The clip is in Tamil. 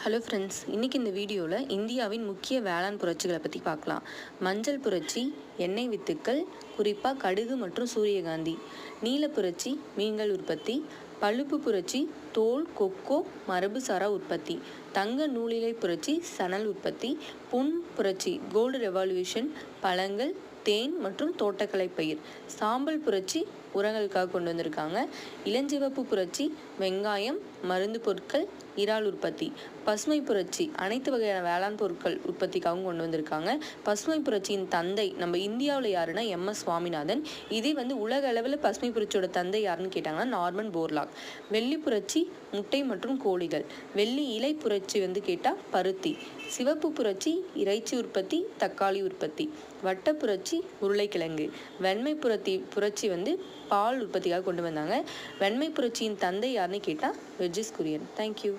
ஹலோ ஃப்ரெண்ட்ஸ், இன்றைக்கி இந்த வீடியோவில் இந்தியாவின் முக்கிய வேளாண் புரட்சிகளை பற்றி பார்க்கலாம். மஞ்சள் புரட்சி, எண்ணெய் வித்துக்கள், குறிப்பாக கடுகு மற்றும் சூரியகாந்தி. நீல புரட்சி, மீன்கள் உற்பத்தி. பழுப்பு புரட்சி, தோல், கொக்கோ, மரபுசாரா உற்பத்தி. தங்க நூலிலை புரட்சி, சணல் உற்பத்தி. பொன் புரட்சி, கோல்டு ரெவல்யூஷன், பழங்கள், தேன் மற்றும் தோட்டக்கலை பயிர். சாம்பல் புரட்சி, உரங்களுக்காக கொண்டு வந்திருக்காங்க. இளஞ்சிவப்பு புரட்சி, வெங்காயம், மருந்து பொருட்கள், இறால் உற்பத்தி. பசுமை புரட்சி, அனைத்து வகையான வேளாண் பொருட்கள் உற்பத்திக்காகவும் கொண்டு வந்திருக்காங்க. பசுமை புரட்சியின் தந்தை நம்ம இந்தியாவில் யாருன்னா MS சுவாமிநாதன். இதே உலக அளவில் பசுமை புரட்சியோட தந்தை யாருன்னு கேட்டாங்கன்னா நார்மன் போர்லாக். வெள்ளி புரட்சி, முட்டை மற்றும் கோழிகள். வெள்ளி இலை புரட்சி கேட்டால் பருத்தி. சிவப்பு புரட்சி, இறைச்சி உற்பத்தி, தக்காளி உற்பத்தி. வட்ட புரட்சி, உருளைக்கிழங்கு. வெண்மை புரட்சி பால் உற்பத்திக்காக கொண்டு வந்தாங்க. வெண்மை புரட்சியின் தந்தை யாருன்னு கேட்டால் வெர்ஜிஸ் குரியன். தேங்க்யூ.